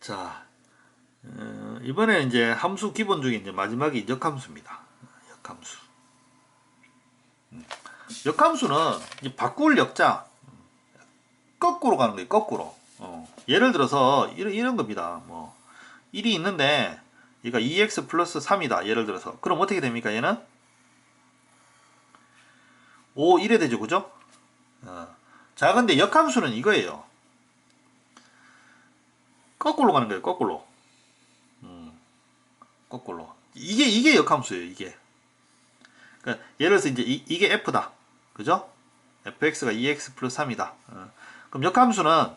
자, 이번에는 이제 함수 기본 중에 이제 마지막이 역함수입니다. 역함수. 역함수는 이제 바꿀 역자, 거꾸로 가는 거예요. 거꾸로. 예를 들어서 이런 겁니다. 뭐 1이 있는데 얘가 2x 플러스 3이다. 예를 들어서. 그럼 어떻게 됩니까? 얘는 5, 1에 되죠. 그죠? 자, 근데 역함수는 이거예요. 거꾸로 가는 거예요. 거꾸로. 거꾸로. 이게 역함수예요. 이게. 그러니까 예를 들어서 이제 이게 f다. 그죠? fx가 2x 플러스 3이다. 그럼 역함수는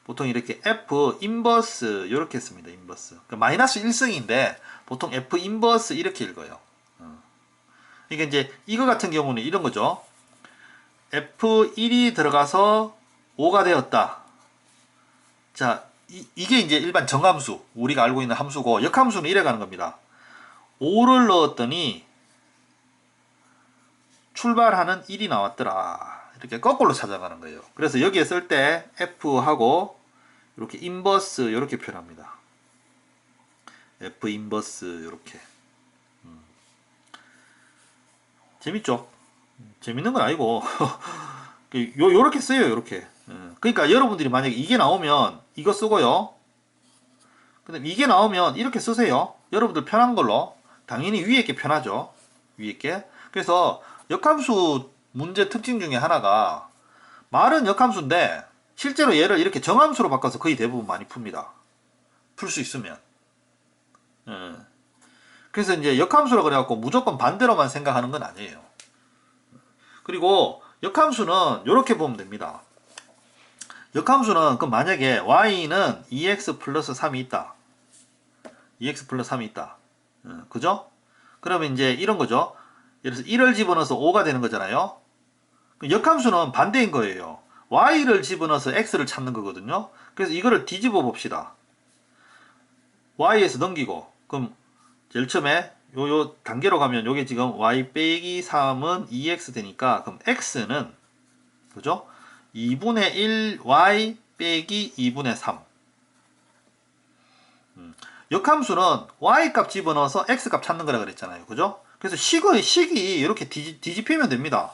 보통 이렇게 f 인버스 이렇게 씁니다. 인버스. 그러니까 마이너스 1승인데 보통 f 인버스 이렇게 읽어요. 그러니까 이제 이거 같은 경우는 이런 거죠. f1이 들어가서 5가 되었다. 자, 이게 이제 일반 정함수, 우리가 알고 있는 함수고, 역함수는 이래 가는 겁니다. 5를 넣었더니 출발하는 1이 나왔더라. 이렇게 거꾸로 찾아가는 거예요. 그래서 여기에 쓸 때 F하고 이렇게 인버스 이렇게 표현합니다. F 인버스 이렇게. 재밌죠? 재밌는 건 아니고 요렇게 써요. 요렇게. 그러니까 여러분들이 만약에 이게 나오면 이거 쓰고요. 근데 이게 나오면 이렇게 쓰세요. 여러분들 편한 걸로. 당연히 위에 게 편하죠. 위에 게. 그래서 역함수 문제 특징 중에 하나가 말은 역함수인데 실제로 얘를 이렇게 정함수로 바꿔서 거의 대부분 많이 풉니다. 풀 수 있으면. 그래서 이제 역함수라 그래갖고 무조건 반대로만 생각하는 건 아니에요. 그리고 역함수는 이렇게 보면 됩니다. 역함수는 그 만약에 y는 2x 플러스 3이 있다. 2x 플러스 3이 있다. 그죠? 그러면 이제 이런 거죠. 예를 들어서 1을 집어넣어서 5가 되는 거잖아요. 역함수는 반대인 거예요. y를 집어넣어서 x를 찾는 거거든요. 그래서 이거를 뒤집어 봅시다. y에서 넘기고 그럼 제일 처음에 요 단계로 가면 요게 지금 y 빼기 3은 2x 되니까 그럼 x는 그죠? 2분의 1 y 빼기 2분의 3. 역함수는 y 값 집어넣어서 x 값 찾는 거라 그랬잖아요. 그죠? 그래서 식이 이렇게 뒤집히면 됩니다.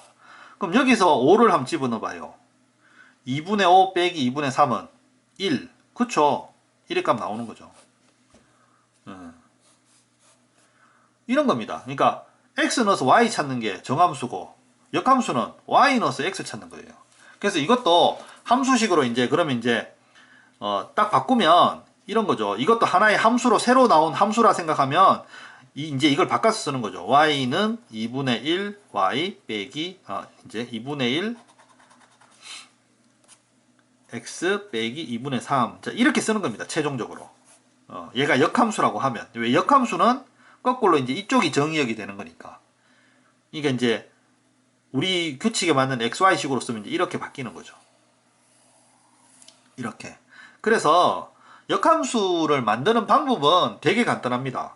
그럼 여기서 5를 한번 집어넣어 봐요. 2분의 5 빼기 2분의 3은 1. 그쵸? 1의 값 나오는 거죠. 이런 겁니다. 그러니까 x 넣어서 y 찾는 게 정함수고 역함수는 y 넣어서 x 찾는 거예요. 그래서 이것도 함수식으로 이제 그러면 이제 딱 바꾸면 이런 거죠. 이것도 하나의 함수로 새로 나온 함수라 생각하면 이제 이걸 바꿔서 쓰는 거죠. y는 2분의 1 y 빼기 이제 2분의 1 x 빼기 2분의 3. 자, 이렇게 쓰는 겁니다. 최종적으로. 얘가 역함수라고 하면. 왜 역함수는 거꾸로 이제 이쪽이 정의역이 되는 거니까. 그러니까 이제 우리 규칙에 맞는 xy식으로 쓰면 이제 이렇게 바뀌는 거죠. 이렇게. 그래서 역함수를 만드는 방법은 되게 간단합니다.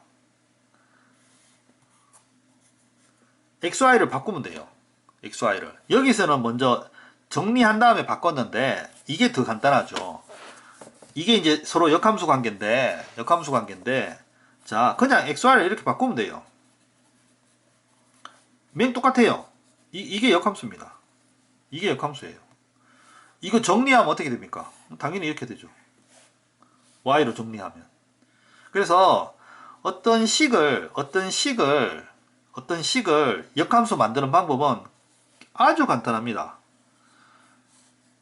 xy를 바꾸면 돼요. xy를. 여기서는 먼저 정리한 다음에 바꿨는데 이게 더 간단하죠. 이게 이제 서로 역함수 관계인데 자, 그냥 xy를 이렇게 바꾸면 돼요. 맨 똑같아요. 이게 역함수입니다. 이게 역함수예요. 이거 정리하면 어떻게 됩니까? 당연히 이렇게 되죠. y로 정리하면. 그래서 어떤 식을 역함수 만드는 방법은 아주 간단합니다.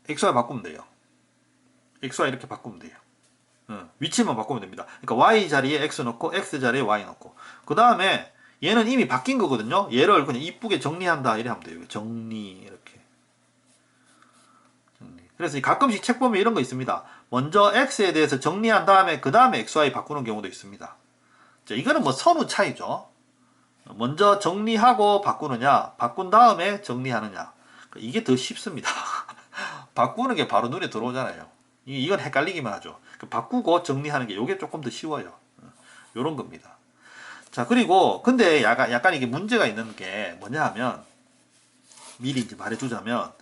xy 바꾸면 돼요. xy 이렇게 바꾸면 돼요. 위치만 바꾸면 됩니다. 그러니까 y 자리에 x 넣고 x 자리에 y 넣고 그 다음에 얘는 이미 바뀐 거거든요. 얘를 그냥 이쁘게 정리한다 이래 하면 돼요. 정리 이렇게. 그래서 가끔씩 책 보면 이런 거 있습니다. 먼저 x에 대해서 정리한 다음에 그 다음에 xy 바꾸는 경우도 있습니다. 자, 이거는 뭐 선후 차이죠. 먼저 정리하고 바꾸느냐, 바꾼 다음에 정리하느냐. 이게 더 쉽습니다. 바꾸는 게 바로 눈에 들어오잖아요. 이건 헷갈리기만 하죠. 바꾸고 정리하는 게 이게 조금 더 쉬워요. 요런 겁니다. 자, 그리고 근데 약간 이게 문제가 있는 게 뭐냐 하면 미리 이제 말해주자면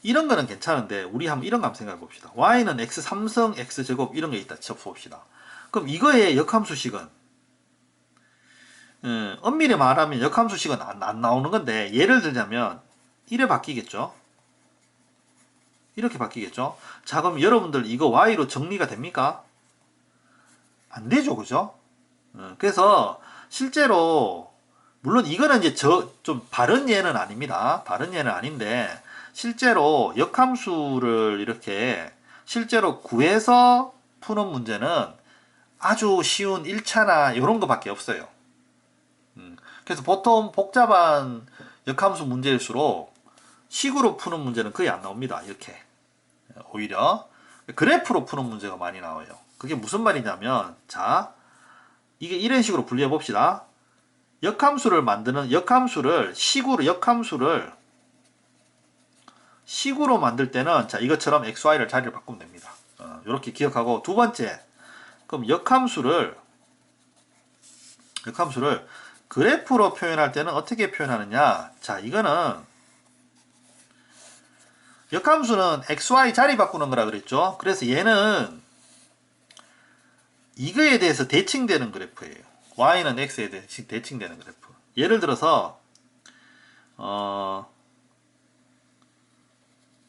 이런 거는 괜찮은데 우리 한번 이런 거 한번 생각해 봅시다. y는 x 3승 x 제곱 이런 게 있다 쳐봅시다. 그럼 이거의 역함수식은 엄밀히 말하면 역함수식은 안 나오는 건데 예를 들자면 이래 바뀌겠죠. 이렇게 바뀌겠죠. 자 그럼 여러분들 이거 y로 정리가 됩니까? 안 되죠, 그죠? 그래서 실제로 물론 이거는 이제 좀 바른 예는 아닙니다. 바른 예는 아닌데 실제로 역함수를 이렇게 실제로 구해서 푸는 문제는 아주 쉬운 1차나 이런 거밖에 없어요. 그래서 보통 복잡한 역함수 문제일수록 식으로 푸는 문제는 거의 안 나옵니다. 이렇게 오히려 그래프로 푸는 문제가 많이 나와요. 그게 무슨 말이냐면 자 이게 이런 식으로 분리해 봅시다. 역함수를 만드는 식으로 만들 때는 자 이것처럼 xy를 자리를 바꾸면 됩니다. 이렇게 기억하고 두 번째 그럼 역함수를 그래프로 표현할 때는 어떻게 표현하느냐. 자 이거는 역함수는 xy 자리 바꾸는 거라 그랬죠. 그래서 얘는 이거에 대해서 대칭되는 그래프예요. y는 x에 대해서 대칭되는 그래프. 예를 들어서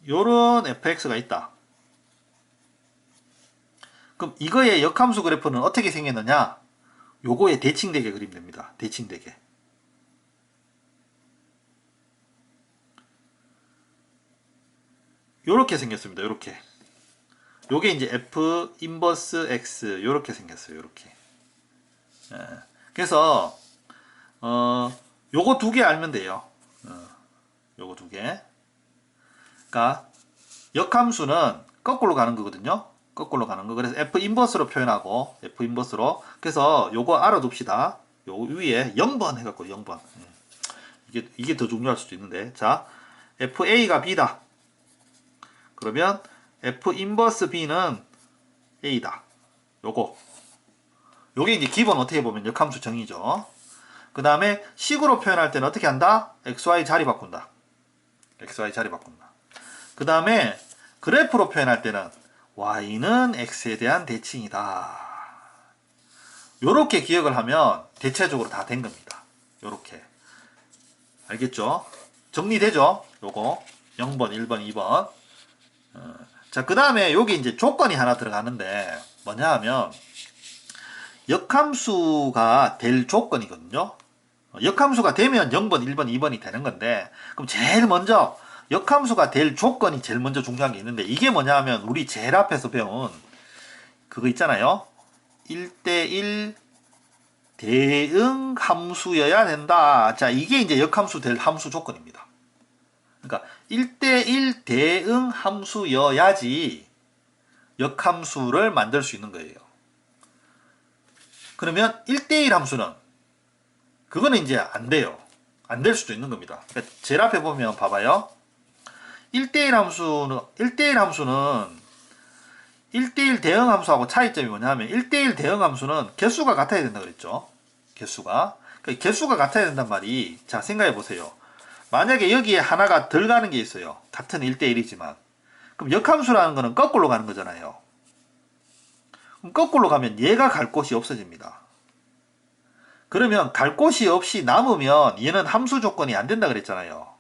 요런 fx가 있다. 그럼 이거의 역함수 그래프는 어떻게 생겼느냐? 요거에 대칭되게 그리면 됩니다. 대칭되게. 요렇게 생겼습니다. 요렇게. 요게 이제 f 인버스 x 요렇게 생겼어요. 요렇게. 그래서 요거 두 개 알면 돼요. 요거 두 개. 그러니까 역함수는 거꾸로 가는 거거든요. 거꾸로 가는 거. 그래서 f 인버스로 표현하고 f 인버스로. 그래서 요거 알아둡시다. 요 위에 0번 해갖고 0번. 이게 더 중요할 수도 있는데. 자, fa가 b다. 그러면 f 인버스 b는 a다. 요게 이제 기본 어떻게 보면 역함수 정의죠. 그 다음에 식으로 표현할 때는 어떻게 한다? xy 자리 바꾼다. xy 자리 바꾼다. 그 다음에 그래프로 표현할 때는 y는 x에 대한 대칭이다. 요렇게 기억을 하면 대체적으로 다 된 겁니다. 요렇게. 알겠죠? 정리되죠? 요거 0번, 1번, 2번. 자, 그 다음에 여기 이제 조건이 하나 들어가는데 뭐냐 하면 역함수가 될 조건이거든요. 역함수가 되면 0번, 1번, 2번이 되는 건데 그럼 제일 먼저 역함수가 될 조건이 제일 먼저 중요한 게 있는데 이게 뭐냐 하면 우리 제일 앞에서 배운 그거 있잖아요. 1대1 대응 함수여야 된다. 자, 이게 이제 역함수 될 함수 조건입니다. 그러니까 1대1 대응 함수여야지 역함수를 만들 수 있는 거예요. 그러면 1대1 함수는 그거는 이제 안 돼요. 안 될 수도 있는 겁니다. 그러니까 제일 앞에 보면 봐봐요. 1대1 함수는 1대1 대응 함수하고 차이점이 뭐냐면 1대1 대응 함수는 개수가 같아야 된다 그랬죠. 개수가. 그러니까 개수가 같아야 된단 말이 자 생각해 보세요. 만약에 여기에 하나가 덜 가는 게 있어요. 같은 1대1이지만 그럼 역함수라는 거는 거꾸로 가는 거잖아요. 그럼 거꾸로 가면 얘가 갈 곳이 없어집니다. 그러면 갈 곳이 없이 남으면 얘는 함수 조건이 안 된다 그랬잖아요.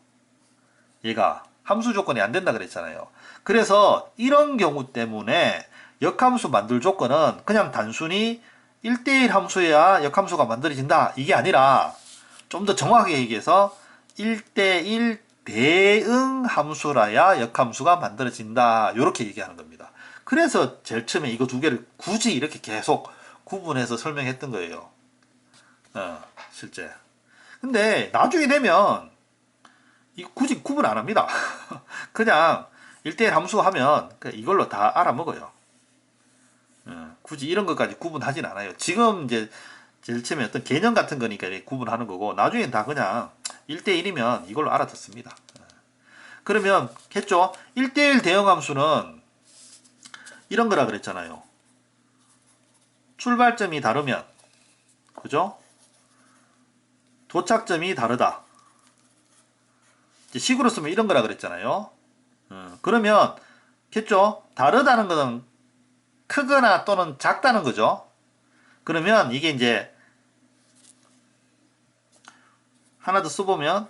얘가 함수 조건이 안 된다 그랬잖아요. 그래서 이런 경우 때문에 역함수 만들 조건은 그냥 단순히 1대1 함수여야 역함수가 만들어진다 이게 아니라 좀 더 정확하게 얘기해서 1대1 대응 함수라야 역함수가 만들어진다 이렇게 얘기하는 겁니다. 그래서 제일 처음에 이거 두 개를 굳이 이렇게 계속 구분해서 설명했던 거예요. 실제. 근데 나중에 되면 이거 굳이 구분 안 합니다. 그냥 1대1 함수 하면 이걸로 다 알아먹어요. 굳이 이런 것까지 구분하진 않아요. 지금 이제 제일 처음에 어떤 개념 같은 거니까 구분하는 거고 나중엔 다 그냥 1대1이면 이걸로 알아듣습니다. 그러면 했죠. 1대1 대응 함수는 이런 거라 그랬잖아요. 출발점이 다르면 그죠? 도착점이 다르다. 식으로 쓰면 이런 거라 그랬잖아요. 그러면 겠죠? 다르다는 것은 크거나 또는 작다는 거죠. 그러면 이게 이제 하나 더 써보면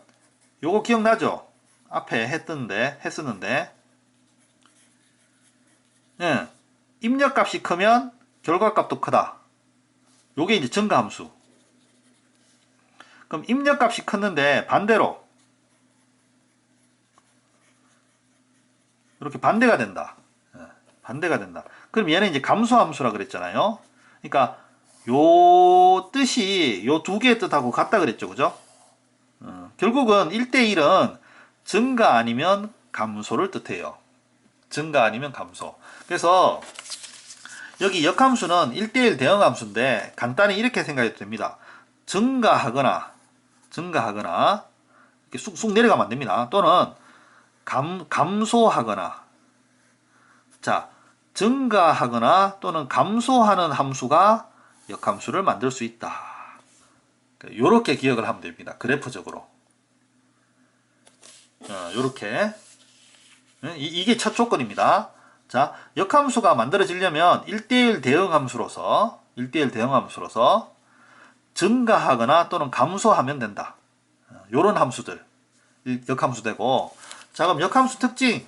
요거 기억나죠? 앞에 했었는데 예, 입력값이 크면 결과값도 크다. 요게 이제 증가함수. 그럼 입력값이 컸는데 반대로 이렇게 반대가 된다. 예, 반대가 된다. 그럼 얘는 이제 감소함수라 그랬잖아요. 그러니까 요 뜻이 요 두 개의 뜻하고 같다 그랬죠. 그죠? 결국은 1대1은 증가 아니면 감소를 뜻해요. 증가 아니면 감소. 그래서 여기 역함수는 1대1 대응함수인데 간단히 이렇게 생각해도 됩니다. 증가하거나 이렇게 쑥쑥 내려가면 안 됩니다. 또는 감소하거나 자 증가하거나 또는 감소하는 함수가 역함수를 만들 수 있다. 이렇게 기억을 하면 됩니다. 그래프적으로 이렇게 이게 첫 조건입니다. 자, 역함수가 만들어지려면 1대1 대응함수로서 증가하거나 또는 감소하면 된다. 요런 함수들 역함수 되고, 자 그럼 역함수 특징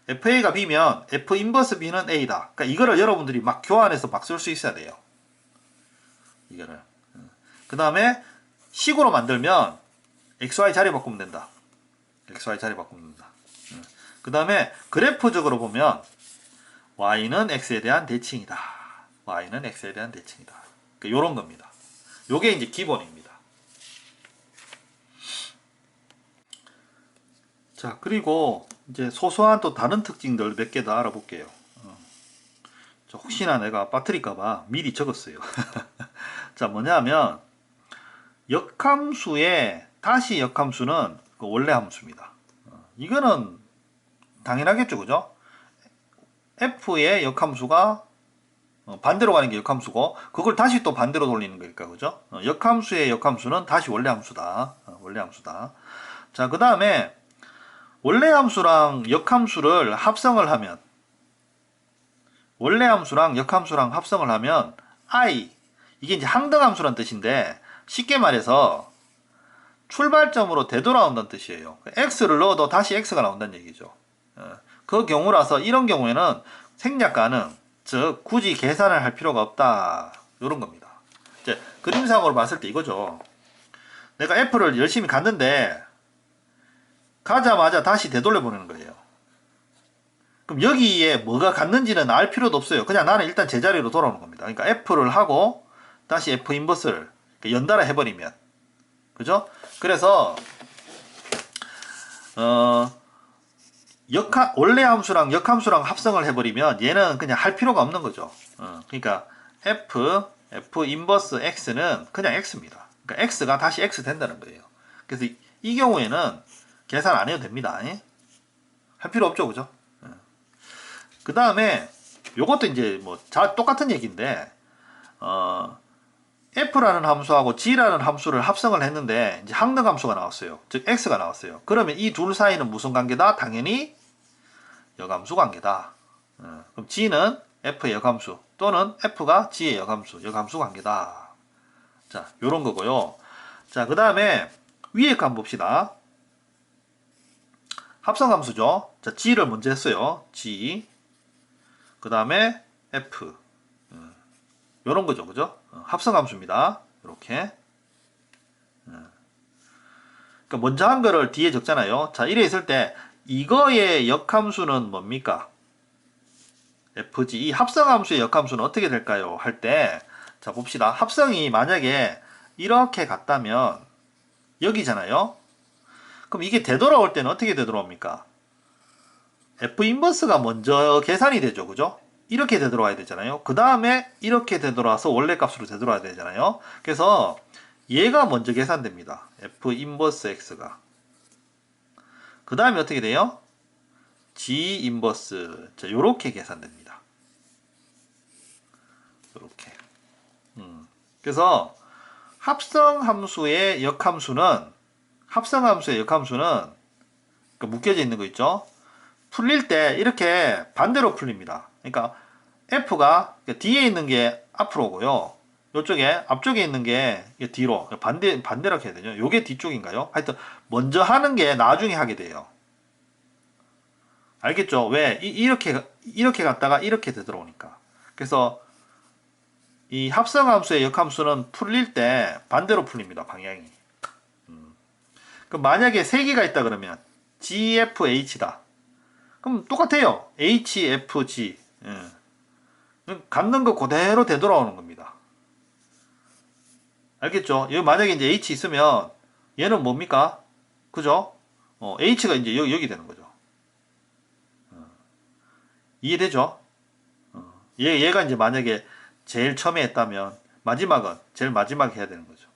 FA가 B면 F 인버스 B는 A다. 그러니까 이거를 여러분들이 막 교환해서 막 쓸 수 있어야 돼요. 이거를 그 다음에 식으로 만들면 XY 자리 바꾸면 된다. XY 자리 바꾸면 된다. 그 다음에 그래프적으로 보면 Y는 X에 대한 대칭이다. Y는 X에 대한 대칭이다. 그러니까 요런 겁니다. 요게 이제 기본입니다. 자, 그리고 이제 소소한 또 다른 특징들 몇 개 더 알아볼게요. 혹시나 내가 빠뜨릴까봐 미리 적었어요. 자, 뭐냐면 역함수의 다시 역함수는 그 원래 함수입니다. 이거는 당연하겠죠, 그죠? F의 역함수가 반대로 가는 게 역함수고, 그걸 다시 또 반대로 돌리는 거니까, 그죠? 역함수의 역함수는 다시 원래 함수다. 원래 함수다. 자, 그 다음에 원래 함수랑 역함수를 합성을 하면, 원래 함수랑 역함수랑 합성을 하면 I, 이게 이제 항등함수란 뜻인데 쉽게 말해서 출발점으로 되돌아온다는 뜻이에요. x를 넣어도 다시 x가 나온다는 얘기죠. 그 경우라서 이런 경우에는 생략 가능, 즉 굳이 계산을 할 필요가 없다, 이런 겁니다. 이제 그림상으로 봤을 때 이거죠. 내가 f를 열심히 갔는데 가자마자 다시 되돌려 보내는 거예요. 그럼 여기에 뭐가 갔는지는 알 필요도 없어요. 그냥 나는 일단 제자리로 돌아오는 겁니다. 그러니까 F를 하고 다시 F 인버스를 연달아 해버리면, 그죠? 그래서 원래 함수랑 역함수랑 합성을 해버리면 얘는 그냥 할 필요가 없는 거죠. 그러니까 F 인버스 X는 그냥 X입니다. 그러니까 X가 다시 X 된다는 거예요. 그래서 이 경우에는 계산 안 해도 됩니다. 할 필요 없죠, 그죠? 그 다음에 요것도 이제 뭐 똑같은 얘기인데 f라는 함수하고 g라는 함수를 합성을 했는데 이제 항등 함수가 나왔어요. 즉 x가 나왔어요. 그러면 이 둘 사이는 무슨 관계다? 당연히 역함수 관계다. 그럼 g는 f의 역함수 또는 f가 g의 역함수 관계다. 자, 요런 거고요. 자, 그 다음에 위에 거 한번 봅시다. 합성함수죠. 자, g를 먼저 했어요. g. 그 다음에 f. 요런 거죠, 그죠? 합성함수입니다. 이렇게. 그러니까 먼저 한 거를 뒤에 적잖아요. 자, 이래 있을 때 이거의 역함수는 뭡니까? fg. 이 합성함수의 역함수는 어떻게 될까요? 할 때, 자 봅시다. 합성이 만약에 이렇게 갔다면 여기잖아요. 그럼 이게 되돌아올 때는 어떻게 되돌아옵니까? F 인버스가 먼저 계산이 되죠, 그죠? 이렇게 되돌아와야 되잖아요. 그 다음에 이렇게 되돌아와서 원래 값으로 되돌아야 되잖아요. 그래서 얘가 먼저 계산됩니다. F 인버스 X가. 그 다음에 어떻게 돼요? G 인버스. 자, 요렇게 계산됩니다. 요렇게. 그래서 합성함수의 역함수는 그러니까 묶여져 있는 거 있죠? 풀릴 때 이렇게 반대로 풀립니다. 그러니까 F가 뒤에 있는 게 앞으로 오고요. 이쪽에 앞쪽에 있는 게 뒤로 반대로 해야 되죠. 요게 뒤쪽인가요? 하여튼 먼저 하는 게 나중에 하게 돼요. 알겠죠? 왜? 이렇게 갔다가 이렇게 되돌아오니까. 그래서 이 합성함수의 역함수는 풀릴 때 반대로 풀립니다. 방향이. 그럼 만약에 세 개가 있다 그러면 GFH다. 그럼 똑같아요. HFG. 갖는 거 그대로 되돌아오는 겁니다. 알겠죠? 여기 만약에 이제 H 있으면 얘는 뭡니까? 그죠? H가 이제 여기 되는 거죠. 이해되죠? 얘가 이제 만약에 제일 처음에 했다면 마지막은 제일 마지막에 해야 되는 거죠.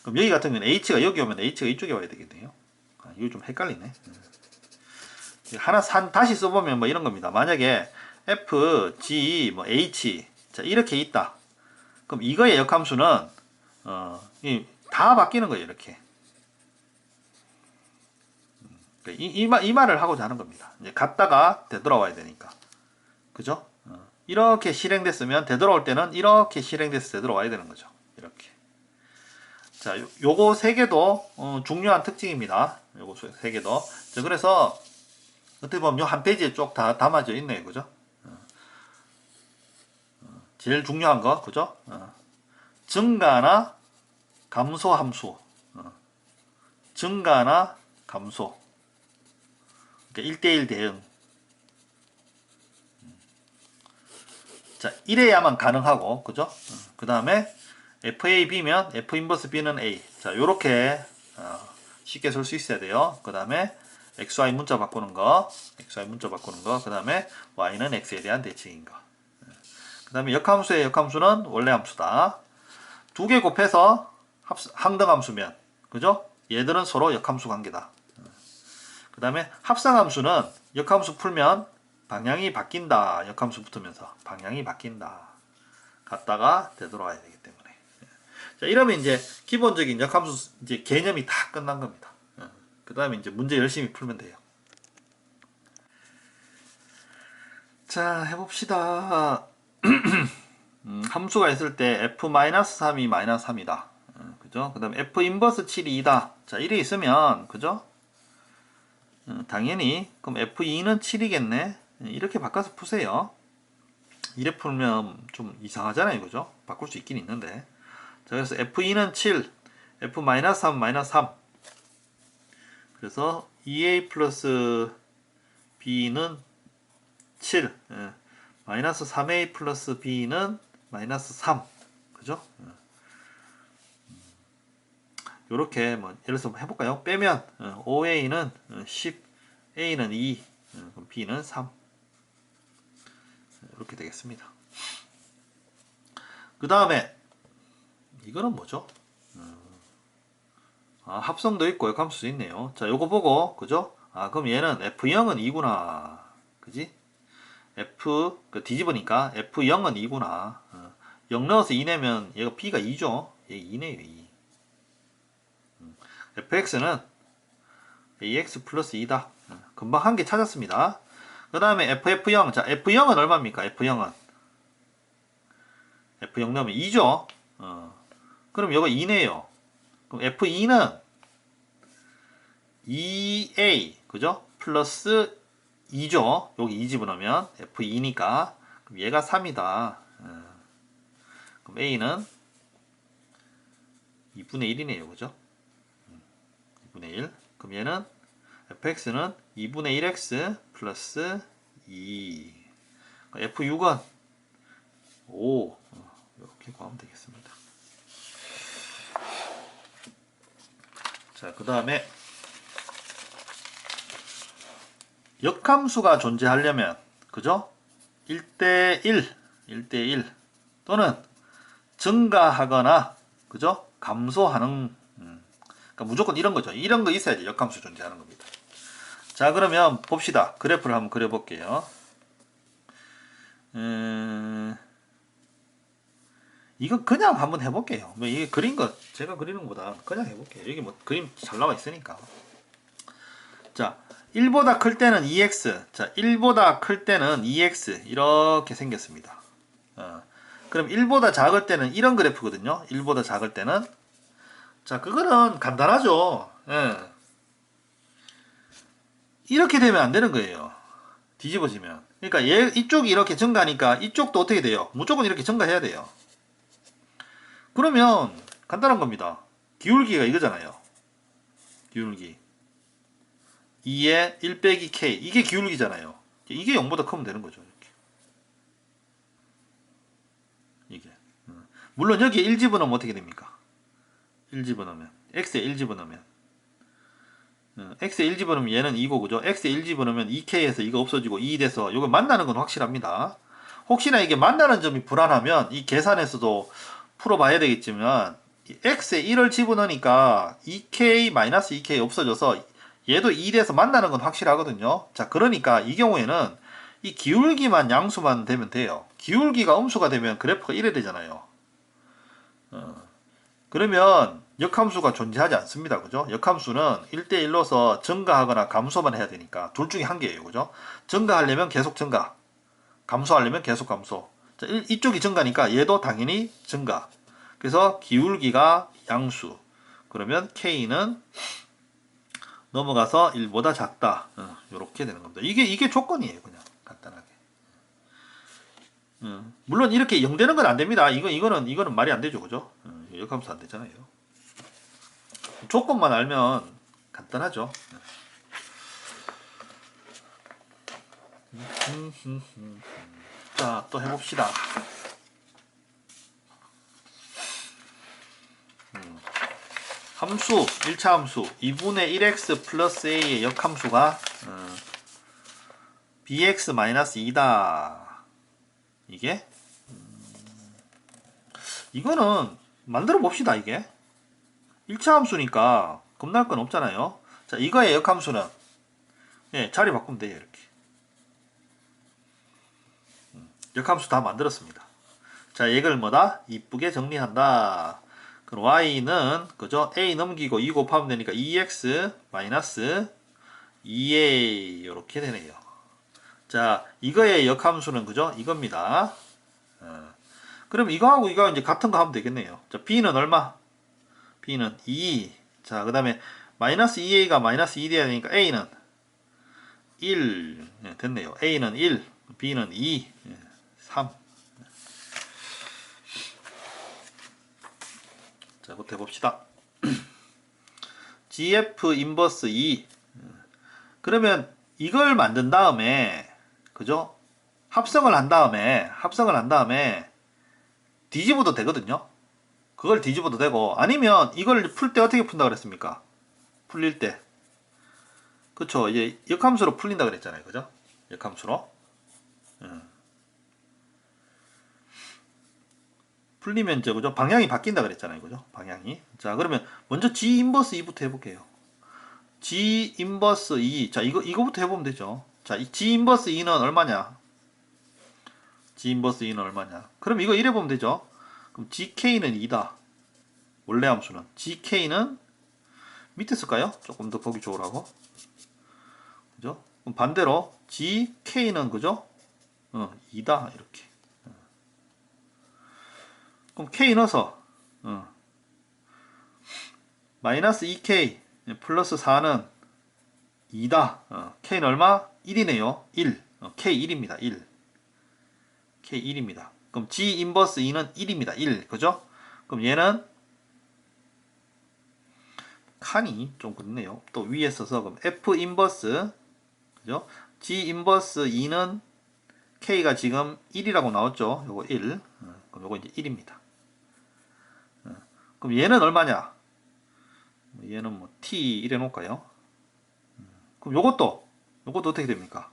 그럼 여기 같은 경우는 H가 여기 오면 H가 이쪽에 와야 되겠네요. 이거 좀 헷갈리네. 하나 다시 써보면 뭐 이런 겁니다. 만약에 F, G, 뭐 H 자 이렇게 있다. 그럼 이거의 역함수는 다 바뀌는 거예요. 이렇게 이 말을 하고자 하는 겁니다. 이제 갔다가 되돌아와야 되니까 그죠? 이렇게 실행됐으면 되돌아올 때는 이렇게 실행돼서 되돌아와야 되는 거죠. 이렇게 자 요거 세 개도 중요한 특징입니다. 요거 세 개도 자, 그래서 어떻게 보면 요 한 페이지에 쭉 다 담아져 있네요. 그죠? 제일 중요한 거, 그죠? 증가나 감소 함수. 증가나 감소. 그러니까 1대1 대응. 자, 이래야만 가능하고, 그죠? 그 다음에 FAB면 F 인버스 B는 A. 자, 요렇게 쉽게 쓸 수 있어야 돼요. 그 다음에 XY 문자 바꾸는 거, 그 다음에 Y는 X에 대한 대칭인 거. 그 다음에 역함수의 역함수는 원래 함수다. 두 개 곱해서 항등함수면, 그죠? 얘들은 서로 역함수 관계다. 그 다음에 합성함수는 역함수 풀면 방향이 바뀐다. 역함수 붙으면서 방향이 바뀐다. 갔다가 되돌아와야 되기 때문에. 자, 이러면 이제 기본적인 역함수 이제 개념이 다 끝난 겁니다. 그 다음에 이제 문제 열심히 풀면 돼요. 자, 해봅시다. 함수가 있을 때 f-3이 -3이다. 그죠? 그 다음에 f 인버스 7이 2다. 자, 이래 있으면, 그죠? 당연히, 그럼 f2는 7이겠네? 이렇게 바꿔서 푸세요. 이래 풀면 좀 이상하잖아요. 그죠? 바꿀 수 있긴 있는데. 자, 그래서 f2는 7, f-3, -3. 그래서 2a 플러스 b는 7, 마이너스 3a 플러스 b는 마이너스 3. 그죠? 요렇게 뭐 예를 들어서 해볼까요? 빼면 5a는 10, a는 2, 그럼 b는 3. 이렇게 되겠습니다. 그 다음에 이거는 뭐죠? 합성도 있고 역함수도 있네요. 자, 요거 보고 그죠? 그럼 얘는 f0은 2구나. 그지? f 뒤집으니까 f0은 2구나. 0 넣어서 2 내면 얘가 b가 2죠. 얘 2네요. 2. fx는 ax 플러스 2다. 금방 한 개 찾았습니다. 그 다음에 ff0. 자, f0은 얼마입니까? f0은 f0 넣으면 2죠. 그럼 이거 2네요. 그럼 f2는 2a 그죠? 플러스 2죠. 여기 2 집어넣으면 f2니까 그럼 얘가 3이다. 그럼 a는 2분의 1이네요. 그죠? 2분의 1. 그럼 얘는 fx는 2분의 1x 플러스 2. f6은 5. 이렇게 구하면 되겠습니다. 자, 그 다음에 역함수가 존재하려면 그죠? 1대1 또는 증가하거나 그죠? 감소하는 그러니까 무조건 이런 거죠. 이런 거 있어야지 역함수 존재하는 겁니다. 자, 그러면 봅시다. 그래프를 한번 그려볼게요. 이거 그냥 한번 해볼게요. 뭐 이게 그린 거 제가 그리는 것보다 그냥 해볼게요. 여기 뭐 그림 잘 나와 있으니까. 자, 1보다 클 때는 2x. 자, 1보다 클 때는 2x. 이렇게 생겼습니다. 그럼 1보다 작을 때는 이런 그래프거든요. 1보다 작을 때는. 자, 그거는 간단하죠. 예. 이렇게 되면 안 되는 거예요. 뒤집어지면. 그러니까 이쪽이 이렇게 증가하니까 이쪽도 어떻게 돼요? 무조건 이렇게 증가해야 돼요. 그러면 간단한 겁니다. 기울기가 이거잖아요. 기울기 2에 1 빼기 k, 이게 기울기잖아요. 이게 0보다 크면 되는 거죠. 이게 물론 여기에 1 집어넣으면 어떻게 됩니까? 1 집어넣으면 x에 1 집어넣으면 x에 1 집어넣으면 얘는 2고, 그죠? x에 1 집어넣으면 2k에서 이거 없어지고 2 돼서 이거 만나는 건 확실합니다. 혹시나 이게 만나는 점이 불안하면 이 계산에서도 풀어봐야 되겠지만, x에 1을 집어넣으니까 2k-2k 없어져서 얘도 2 돼서 만나는 건 확실하거든요. 자, 그러니까 이 경우에는 이 기울기만 양수만 되면 돼요. 기울기가 음수가 되면 그래프가 이래 되잖아요. 그러면 역함수가 존재하지 않습니다. 그죠? 역함수는 1대1로서 증가하거나 감소만 해야 되니까 둘 중에 한 개예요. 그죠? 증가하려면 계속 증가, 감소하려면 계속 감소. 자, 이쪽이 증가니까 얘도 당연히 증가. 그래서 기울기가 양수. 그러면 K는 넘어가서 1보다 작다. 이렇게 되는 겁니다. 이게 조건이에요. 그냥 간단하게. 물론 이렇게 0 되는 건 안 됩니다. 이거는 말이 안 되죠. 그죠? 역함수 안 되잖아요. 조건만 알면 간단하죠. 자, 또 해봅시다. 함수, 1차 함수 2분의 1x 플러스 a의 역함수가 bx-2다. 이게 이거는 만들어 봅시다. 이게 1차 함수니까 겁날 건 없잖아요. 자, 이거의 역함수는 자리 바꾸면 돼요. 이렇게 역함수 다 만들었습니다. 자, 이걸 뭐다? 이쁘게 정리한다. 그럼 y는 그죠? a 넘기고 2 곱하면 되니까 2x 마이너스 2a 이렇게 되네요. 자, 이거의 역함수는 그죠? 이겁니다. 그럼 이거하고 이거 이제 같은 거 하면 되겠네요. 자, b는 얼마? b는 2. 자, 그 다음에 마이너스 2a가 마이너스 2 돼야 되니까 a는 1. 됐네요. a는 1, b는 2, 3. 자, 부터 해봅시다. gf 인버스 2. 그러면 이걸 만든 다음에 그죠? 합성을 한 다음에 뒤집어도 되거든요. 그걸 뒤집어도 되고, 아니면 이걸 풀 때 어떻게 푼다 그랬습니까? 풀릴 때 그쵸, 이제 역함수로 풀린다 그랬잖아요. 그죠? 역함수로 풀리면 이제 그죠? 방향이 바뀐다 그랬잖아요. 그죠? 방향이. 자, 그러면 먼저 g 인버스 2부터 해볼게요. g 인버스 2. 자, 이거부터 해보면 되죠. 자, 이 g 인버스 2는 얼마냐? g 인버스 2는 얼마냐? 그럼 이거 이래 보면 되죠. 그럼 gk는 2다. 원래 함수는 gk는 밑에 쓸까요? 조금 더 보기 좋으라고. 그죠? 그럼 반대로 gk는 그죠? 2다 이렇게. 그럼 k 넣어서 마이너스 2k 플러스 4는 2다. k는 얼마? 1이네요. 1. k 1입니다. 1. k 1입니다. 그럼 g 인버스 2는 1입니다. 1. 그죠? 그럼 얘는 칸이 좀 그렇네요. 또 위에 써서 그럼 f 인버스 그죠? g 인버스 2는 k가 지금 1이라고 나왔죠. 요거 1. 그럼 요거 이제 1입니다. 그럼 얘는 얼마냐? 얘는 뭐 t 이래 놓을까요? 그럼 요것도 어떻게 됩니까?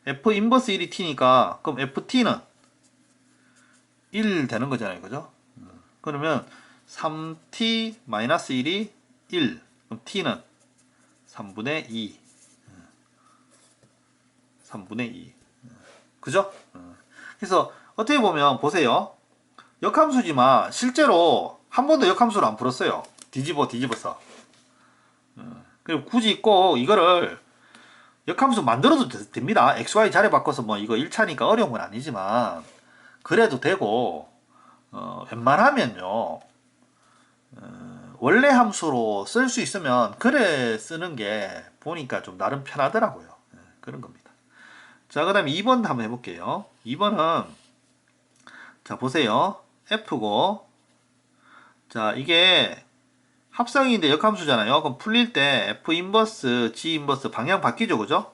f 인버스 1이 t니까 그럼 ft는 1 되는 거잖아요. 그죠? 그러면 3t 마이너스 1이 1. 그럼 t는 3분의 2. 3분의 2. 그죠? 그래서 어떻게 보면 보세요. 역함수지만 실제로 한 번도 역함수를 안 풀었어요. 뒤집어서. 그리고 굳이 꼭 이거를 역함수 만들어도 됩니다. XY 자리 바꿔서 뭐 이거 1차니까 어려운 건 아니지만 그래도 되고 웬만하면요 원래 함수로 쓸 수 있으면 그래 쓰는 게 보니까 좀 나름 편하더라고요. 그런 겁니다. 자, 그 다음에 2번 한번 해볼게요. 2번은 자 보세요. F고 자 이게 합성인데 역함수잖아요. 그럼 풀릴 때 F 인버스, G 인버스 방향 바뀌죠, 그죠?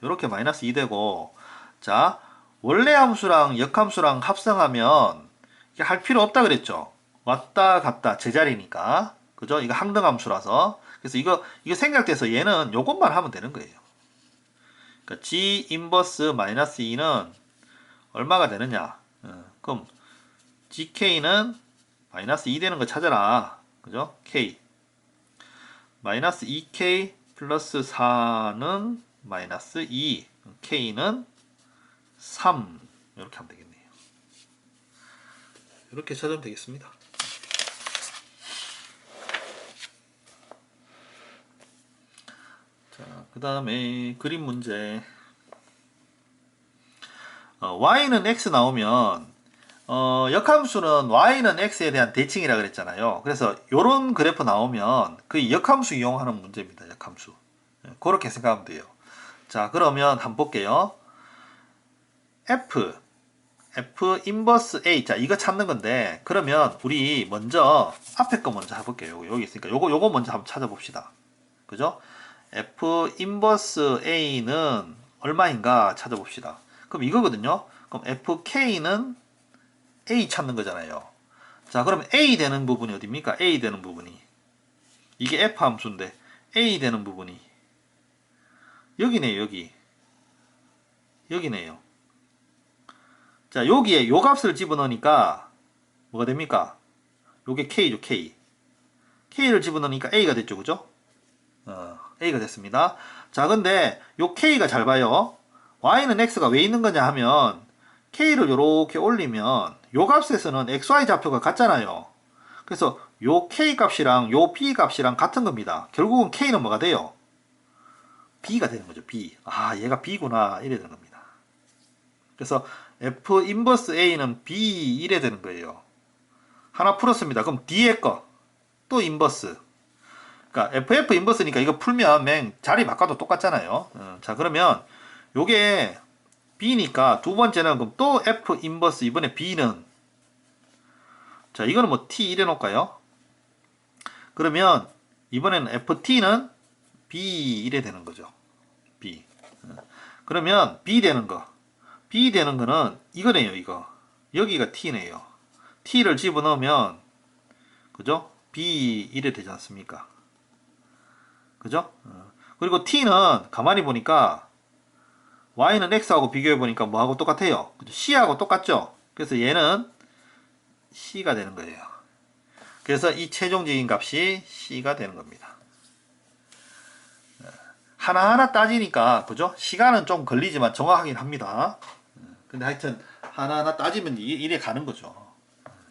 이렇게 마이너스 2 되고, 자 원래 함수랑 역함수랑 합성하면 이게 할 필요 없다 그랬죠. 왔다 갔다 제자리니까, 그죠? 이거 항등함수라서. 그래서 이거 생각돼서 얘는 요것만 하면 되는 거예요. 그러니까 G 인버스 마이너스 2는 얼마가 되느냐? 그럼 GK는 마이너스 2 되는 거 찾아라. 그죠? K 마이너스 2K 플러스 4는 마이너스 2 K는 3 이렇게 하면 되겠네요. 이렇게 찾으면 되겠습니다. 자, 그 다음에 그림 문제 y는 x 나오면 역함수는 y는 x에 대한 대칭이라 그랬잖아요. 그래서 요런 그래프 나오면 그 역함수 이용하는 문제입니다. 역함수. 그렇게 생각하면 돼요. 자, 그러면 한번 볼게요. F 인버스 A. 자, 이거 찾는 건데, 그러면 우리 먼저 앞에 거 먼저 해볼게요. 여기 있으니까 요거 먼저 한번 찾아봅시다. 그죠? F 인버스 A는 얼마인가 찾아봅시다. 그럼 이거거든요. 그럼 FK는 A 찾는 거잖아요. 자, 그럼 A 되는 부분이 어디입니까? A 되는 부분이. 이게 F 함수인데, A 되는 부분이. 여기네요, 여기. 여기네요. 자, 여기에 요 값을 집어넣으니까, 뭐가 됩니까? 요게 K죠, K. K를 집어넣으니까 A가 됐죠, 그죠? A가 됐습니다. 자, 근데 요 K가 잘 봐요. Y는 X가 왜 있는 거냐 하면, K를 요렇게 올리면, 요 값에서는 XY 좌표가 같잖아요. 그래서 요 K 값이랑 요 B 값이랑 같은 겁니다. 결국은 K는 뭐가 돼요? B가 되는 거죠, B. 아, 얘가 B구나. 이래 되는 겁니다. 그래서 F 인버스 A는 B 이래 되는 거예요. 하나 풀었습니다. 그럼 뒤에 거 또 인버스. 그러니까 FF 인버스니까 이거 풀면 맹 자리 바꿔도 똑같잖아요. 자, 그러면 요게 B니까 두 번째는 그럼 또 F 인버스 이번에 B는 자, 이거는 뭐 T 이래 놓을까요? 그러면 이번에는 FT는 B 이래 되는 거죠. B. 그러면 B 되는 거. B 되는 거는 이거네요, 이거. 여기가 T네요. T를 집어넣으면 그죠? B 이래 되지 않습니까? 그죠? 그리고 T는 가만히 보니까 Y는 X하고 비교해 보니까 뭐하고 똑같아요? 그죠? C하고 똑같죠? 그래서 얘는 C가 되는 거예요. 그래서 이 최종적인 값이 C가 되는 겁니다. 하나하나 따지니까 그죠? 시간은 좀 걸리지만 정확하긴 합니다. 근데 하여튼 하나하나 따지면 이래 가는 거죠.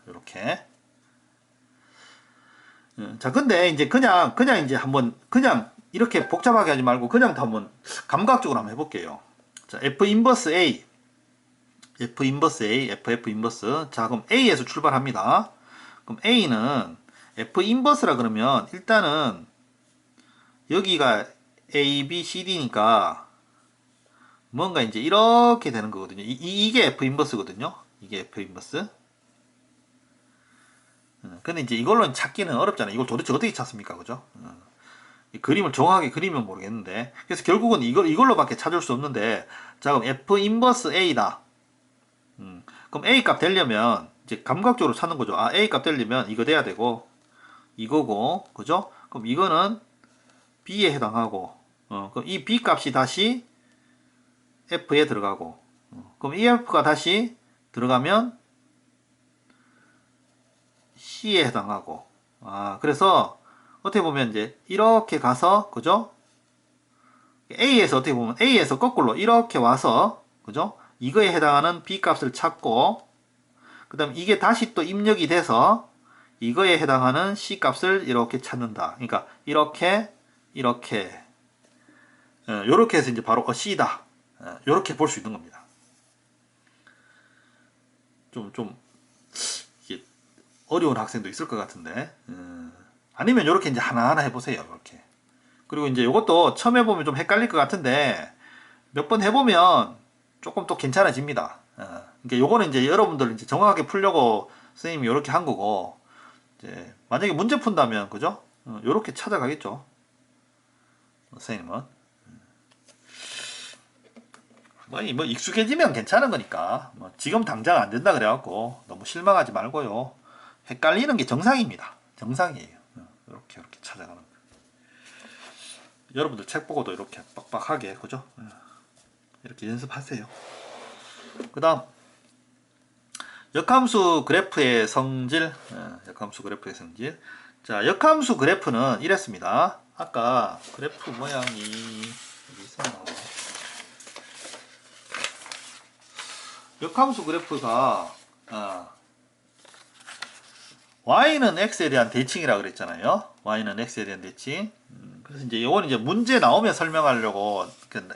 이렇게. 자, 근데 이제 그냥 이제 한번 그냥 이렇게 복잡하게 하지 말고 그냥 한번 감각적으로 한번 해볼게요. 자, F 인버스 A, F 인버스 A, FF 인버스. 자, 그럼 A에서 출발합니다. 그럼 A는 F 인버스라 그러면 일단은 여기가 A, B, C, D니까 뭔가 이제 이렇게 되는 거거든요. 이게 F 인버스거든요. 이게 F 인버스. 근데 이제 이걸로 찾기는 어렵잖아요. 이걸 도대체 어떻게 찾습니까? 그죠? 이 그림을 정확하게 그리면 모르겠는데. 그래서 결국은 이걸로밖에 찾을 수 없는데. 자, 그럼 F 인버스 A다. 그럼 A 값 되려면 이제 감각적으로 찾는 거죠. 아, A 값 되려면 이거 돼야 되고, 이거고, 그죠? 그럼 이거는 B에 해당하고, 그럼 이 B 값이 다시 F에 들어가고, 그럼 이 F가 다시 들어가면 C에 해당하고, 아, 그래서 어떻게 보면 이제 이렇게 가서, 그죠? A에서 어떻게 보면 A에서 거꾸로 이렇게 와서, 그죠? 이거에 해당하는 B 값을 찾고, 그 다음 이게 다시 또 입력이 돼서 이거에 해당하는 C 값을 이렇게 찾는다. 그러니까 이렇게 요렇게 해서 이제 바로 C다. 요렇게 볼 수 있는 겁니다. 좀 이게 어려운 학생도 있을 것 같은데, 아니면 요렇게 이제 하나하나 해보세요. 이렇게. 그리고 이제 요것도 처음 해보면 좀 헷갈릴 것 같은데 몇 번 해보면 조금 또 괜찮아집니다. 그러니까 요거는 이제 여러분들 이제 정확하게 풀려고 선생님이 요렇게 한 거고, 이제 만약에 문제 푼다면 그죠? 요렇게 찾아가겠죠. 선생님은 뭐 익숙해지면 괜찮은 거니까, 뭐 지금 당장 안 된다 그래갖고 너무 실망하지 말고요. 헷갈리는 게 정상입니다. 정상이에요. 이렇게 찾아가는 거. 여러분들 책 보고도 이렇게 빡빡하게, 그죠? 이렇게 연습하세요. 그 다음 역함수 그래프의 성질. 역함수 그래프의 성질. 자, 역함수 그래프는 이랬습니다. 아까 그래프 모양이 어디 있었나? 역함수 그래프가 y는 x에 대한 대칭이라 그랬잖아요. y는 x에 대한 대칭. 그래서 이제 이건 이제 문제 나오면 설명하려고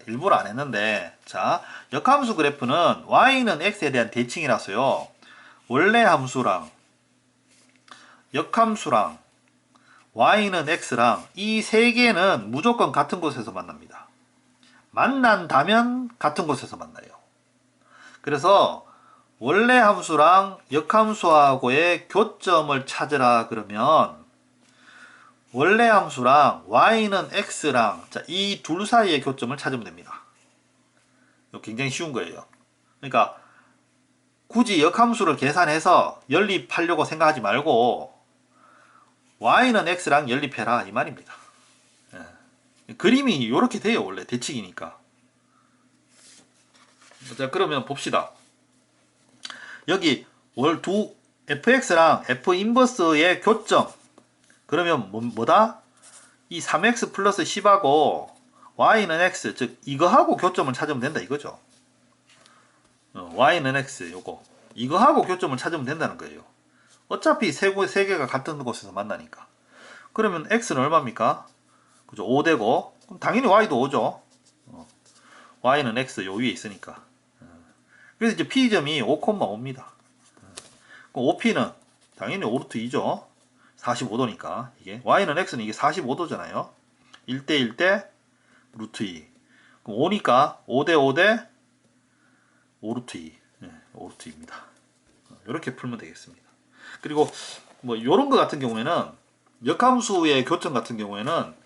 일부러 안 했는데, 자, 역함수 그래프는 y는 x에 대한 대칭이라서요. 원래 함수랑 역함수랑 y는 x랑 이 세 개는 무조건 같은 곳에서 만납니다. 만난다면 같은 곳에서 만나요. 그래서 원래 함수랑 역함수하고의 교점을 찾으라 그러면 원래 함수랑 y는 x랑 이 둘 사이의 교점을 찾으면 됩니다. 이거 굉장히 쉬운 거예요. 그러니까 굳이 역함수를 계산해서 연립하려고 생각하지 말고 y는 x랑 연립해라 이 말입니다. 그림이 이렇게 돼요. 원래 대칭이니까. 자, 그러면 봅시다. 여기 두 fx랑 f 인버스의 교점, 그러면 뭐다? 이 3x 플러스 10하고 y는 x, 즉 이거하고 교점을 찾으면 된다 이거죠. y는 x 요거 이거하고 교점을 찾으면 된다는 거예요. 어차피 세 개가 같은 곳에서 만나니까. 그러면 x는 얼마입니까? 그죠? 5되고, 그럼 당연히 y도 5죠. y는 x 요 위에 있으니까. 그래서 이제 p점이 5,5입니다. 그럼 OP는 당연히 5루트 2죠. 45도니까 이게 y는 x는 이게 45도잖아요. 1대 1대 루트 2. 그럼 5니까 5대 5대 5루트 2. 5루트 2입니다. 이렇게 풀면 되겠습니다. 그리고 뭐 요런 거 같은 경우에는 역함수의 교점 같은 경우에는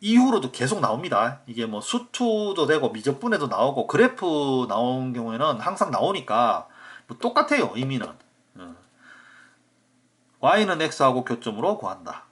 이후로도 계속 나옵니다. 이게 뭐 수투도 되고 미적분에도 나오고 그래프 나온 경우에는 항상 나오니까 뭐 똑같아요. 의미는. y는 x하고 교점으로 구한다.